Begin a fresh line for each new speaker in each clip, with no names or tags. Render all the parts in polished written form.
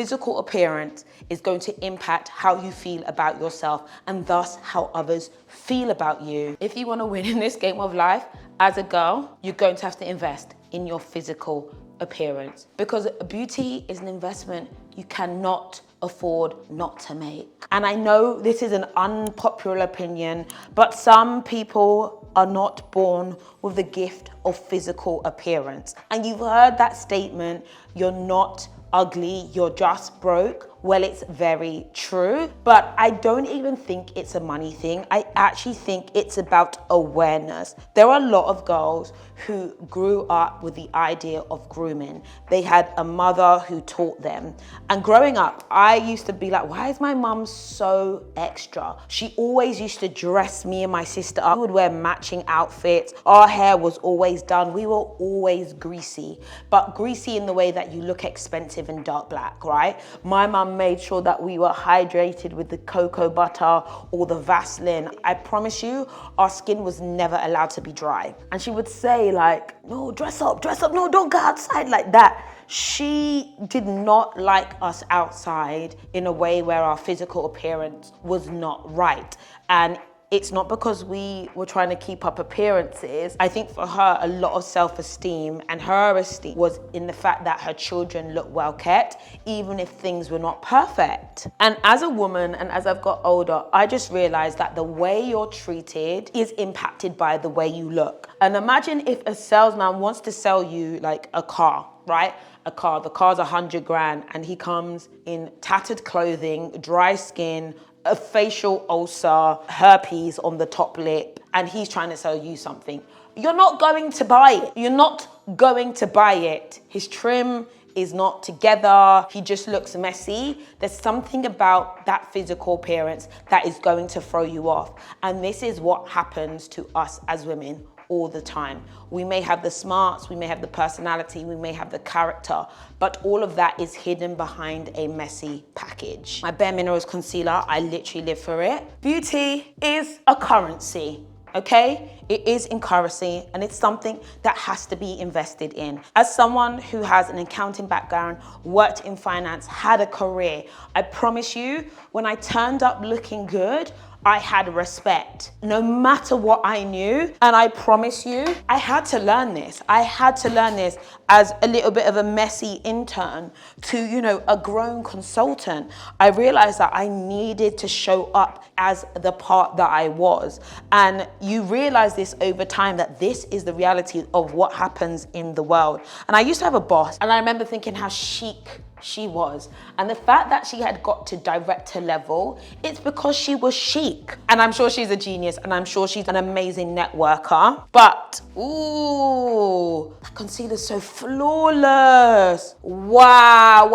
physical appearance is going to impact how you feel about yourself and thus how others feel about you. If you want to win in this game of life, as a girl, you're going to have to invest in your physical appearance, because beauty is an investment you cannot afford not to make. And I know this is an unpopular opinion, but some people are not born with the gift of physical appearance. And you've heard that statement, you're not ugly, you're just broke. Well, it's very true, but I don't even think it's a money thing. I actually think it's about awareness. There are a lot of girls who grew up with the idea of grooming. They had a mother who taught them. And growing up, I used to be like, why is my mum so extra? She always used to dress me and my sister up. We would wear matching outfits. Our hair was always done. We were always greasy, but greasy in the way that you look expensive and dark black, right? My mum made sure that we were hydrated with the cocoa butter or the Vaseline. I promise you, our skin was never allowed to be dry. And she would say like, no, dress up, no, don't go outside like that. She did not like us outside in a way where our physical appearance was not right. And it's not because we were trying to keep up appearances. I think for her, a lot of self-esteem and her esteem was in the fact that her children looked well kept, even if things were not perfect. And as a woman, and as I've got older, I just realized that the way you're treated is impacted by the way you look. And imagine if a salesman wants to sell you like a car, right? The car's 100 grand, and he comes in tattered clothing, dry skin, a facial ulcer, herpes on the top lip, and he's trying to sell you something. You're not going to buy it. You're not going to buy it. His trim is not together. He just looks messy. There's something about that physical appearance that is going to throw you off. And this is what happens to us as women all the time. We may have the smarts, we may have the personality, we may have the character, but all of that is hidden behind a messy package. My Bare Minerals concealer, I literally live for it. Beauty is a currency, okay? It is in currency, and it's something that has to be invested in. As someone who has an accounting background, worked in finance, had a career, I promise you, when I turned up looking good, I had respect, no matter what I knew. And I promise you, I had to learn this. I had to learn this as a little bit of a messy intern to, a grown consultant. I realized that I needed to show up as the part that I was. And you realize this over time, that this is the reality of what happens in the world. And I used to have a boss, and I remember thinking how chic she was. And the fact that she had got to director level, it's because she was chic. And I'm sure she's a genius, and I'm sure she's an amazing networker. But, ooh, that concealer's so flawless. Wow.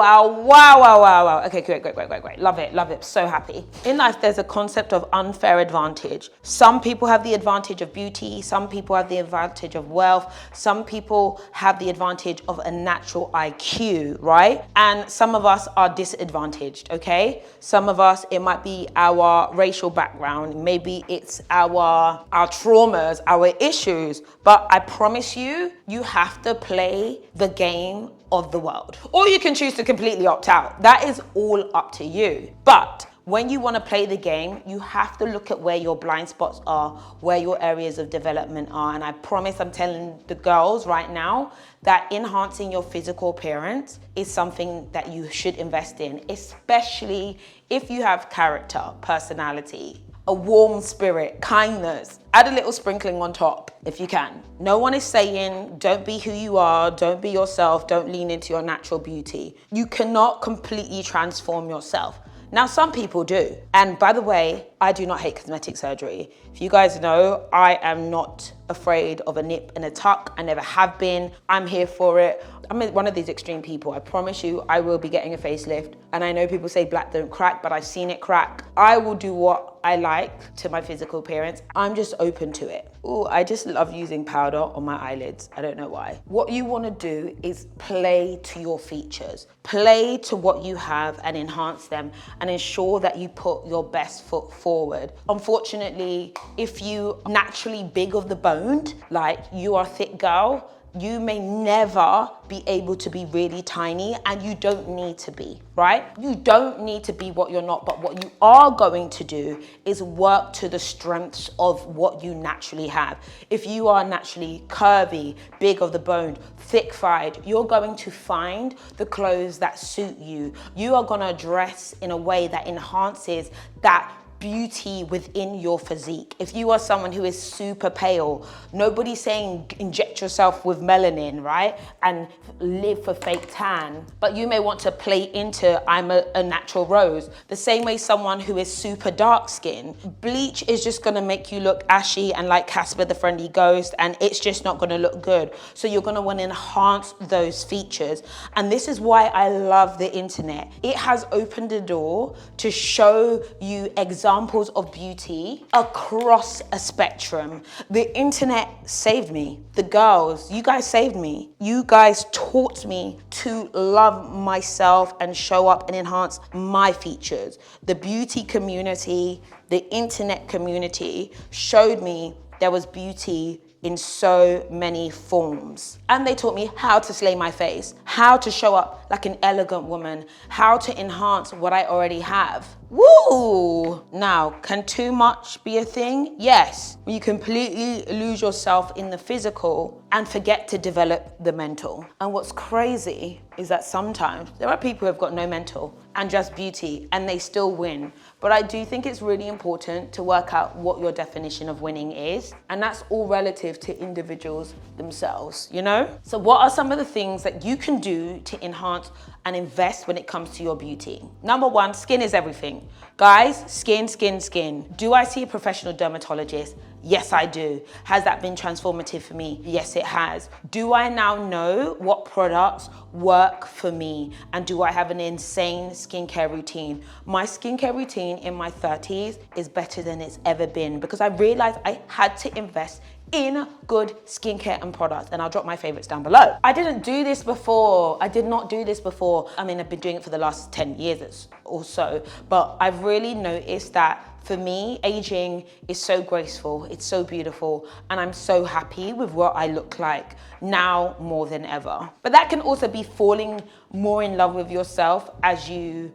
Okay, great. Love it, so happy. In life, there's a concept of unfair advantage. Some people have the advantage of beauty, some people have the advantage of wealth, some people have the advantage of a natural IQ, right? And some of us are disadvantaged, okay? Some of us, it might be our racial background, maybe it's our traumas, our issues, but I promise you, you have to play the game of the world. Or you can choose to completely opt out. That is all up to you. But when you want to play the game, you have to look at where your blind spots are, where your areas of development are. And I promise, I'm telling the girls right now that enhancing your physical appearance is something that you should invest in, especially if you have character, personality, a warm spirit, kindness. Add a little sprinkling on top if you can. No one is saying don't be who you are, don't be yourself, don't lean into your natural beauty. You cannot completely transform yourself. Now, some people do. And by the way, I do not hate cosmetic surgery. If you guys know, I am not afraid of a nip and a tuck. I never have been. I'm here for it. I'm one of these extreme people. I promise you, I will be getting a facelift. And I know people say black don't crack, but I've seen it crack. I will do what I like to my physical appearance. I'm just open to it. Ooh, I just love using powder on my eyelids. I don't know why. What you want to do is play to your features. Play to what you have and enhance them, and ensure that you put your best foot forward. Unfortunately, if you naturally big of the boned, like you are a thick girl, You may never be able to be really tiny, and you don't need to be, right? You don't need to be what you're not, but what you are going to do is work to the strengths of what you naturally have. If you are naturally curvy, big of the bone, thick-thighed, you're going to find the clothes that suit you. You are gonna dress in a way that enhances that beauty within your physique. If you are someone who is super pale, nobody's saying inject yourself with melanin, right? And live for fake tan. But you may want to play into I'm a natural rose. The same way someone who is super dark skin, bleach is just gonna make you look ashy and like Casper the Friendly Ghost, and it's just not gonna look good. So you're gonna wanna enhance those features. And this is why I love the internet. It has opened the door to show you examples of beauty across a spectrum. The internet saved me. The girls, you guys saved me. You guys taught me to love myself and show up and enhance my features. The beauty community, the internet community showed me there was beauty in so many forms. And they taught me how to slay my face, how to show up like an elegant woman, how to enhance what I already have. Woo! Now, can too much be a thing? Yes. You completely lose yourself in the physical and forget to develop the mental. And what's crazy is that sometimes there are people who have got no mental and just beauty and they still win. But I do think it's really important to work out what your definition of winning is. And that's all relative to individuals themselves, you know? So what are some of the things that you can do to enhance and invest when it comes to your beauty? Number one, skin is everything. Guys, skin, skin, skin. Do I see a professional dermatologist? Yes, I do. Has that been transformative for me? Yes, it has. Do I now know what products work for me? And do I have an insane skincare routine? My skincare routine in my 30s is better than it's ever been because I realized I had to invest in good skincare and products, and I'll drop my favorites down below. I didn't do this before. I did not do this before. I mean, I've been doing it for the last 10 years or so, but I've really noticed that for me, aging is so graceful, it's so beautiful, and I'm so happy with what I look like now more than ever. But that can also be falling more in love with yourself as you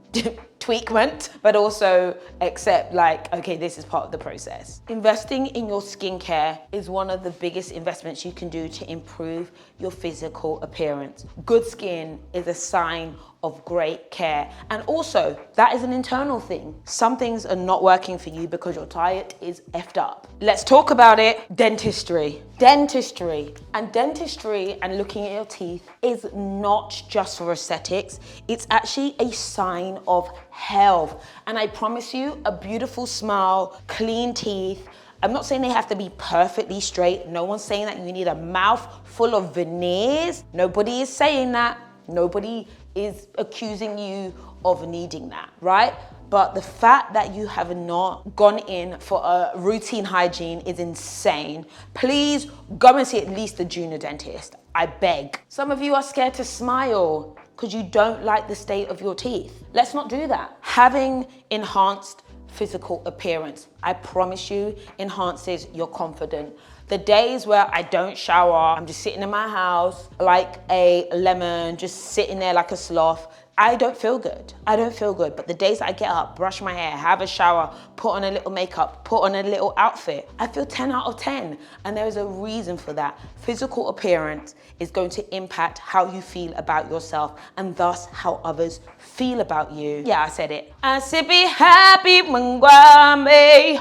tweakment, but also accept like, okay, this is part of the process. Investing in your skincare is one of the biggest investments you can do to improve your physical appearance. Good skin is a sign of great care. And also, that is an internal thing. Some things are not working for you because your diet is effed up. Let's talk about it. Dentistry. Dentistry. And dentistry and looking at your teeth is not just for aesthetics. It's actually a sign of health. And I promise you, a beautiful smile, clean teeth, I'm not saying they have to be perfectly straight. No one's saying that you need a mouth full of veneers. Nobody is saying that. Nobody is accusing you of needing that, right? But the fact that you have not gone in for a routine hygiene is insane. Please go and see at least a junior dentist. I beg. Some of you are scared to smile because you don't like the state of your teeth. Let's not do that. Having enhanced physical appearance, I promise you, enhances your confidence. The days where I don't shower, I'm just sitting in my house like a lemon, just sitting there like a sloth, I don't feel good. I don't feel good. But the days I get up, brush my hair, have a shower, put on a little makeup, put on a little outfit, I feel 10 out of 10. And there is a reason for that. Physical appearance is going to impact how you feel about yourself and thus how others feel about you. Yeah, I said it. I said be happy, Mungwame.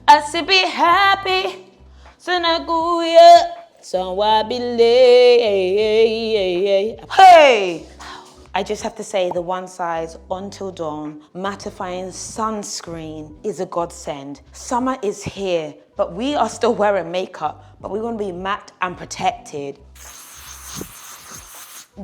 I said be happy. Sanaguya. So I believe. Hey! I just have to say the One Size Until Dawn mattifying sunscreen is a godsend. Summer is here, but we are still wearing makeup, but we want to be matte and protected.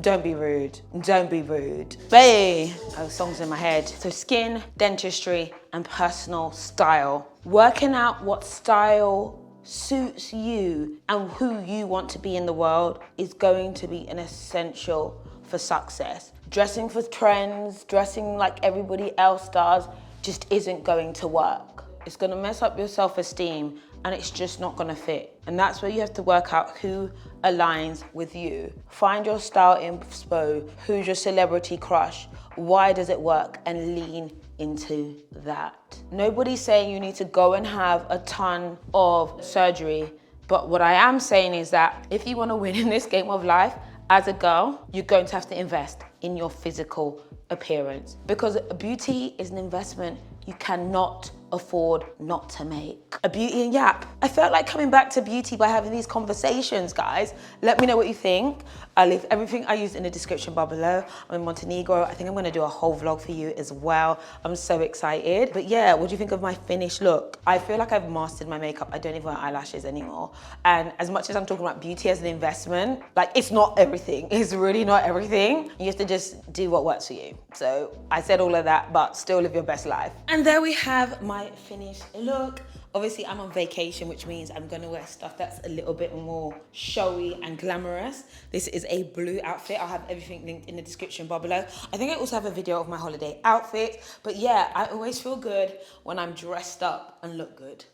Don't be rude. Don't be rude. Hey, oh, songs in my head. So skin, dentistry, and personal style. Working out what style suits you and who you want to be in the world is going to be an essential for success. Dressing for trends, dressing like everybody else does, just isn't going to work. It's gonna mess up your self-esteem and it's just not gonna fit. And that's where you have to work out who aligns with you. Find your style inspo, who's your celebrity crush, why does it work, and lean into that. Nobody's saying you need to go and have a ton of surgery, but what I am saying is that if you wanna win in this game of life, as a girl, you're going to have to invest in your physical appearance, because beauty is an investment you cannot afford not to make. A beauty and yap. I felt like coming back to beauty by having these conversations, guys. Let me know what you think. I'll leave everything I used in the description bar below. I'm in Montenegro. I think I'm gonna do a whole vlog for you as well. I'm so excited. But yeah, what do you think of my finished look? I feel like I've mastered my makeup. I don't even wear eyelashes anymore. And as much as I'm talking about beauty as an investment, like, it's not everything. It's really not everything. You have to just do what works for you. So I said all of that, but still live your best life. And there we have my finished look. Obviously, I'm on vacation, which means I'm gonna wear stuff that's a little bit more showy and glamorous. This is a blue outfit. I'll have everything linked in the description bar below. I think I also have a video of my holiday outfit. But yeah, I always feel good when I'm dressed up and look good.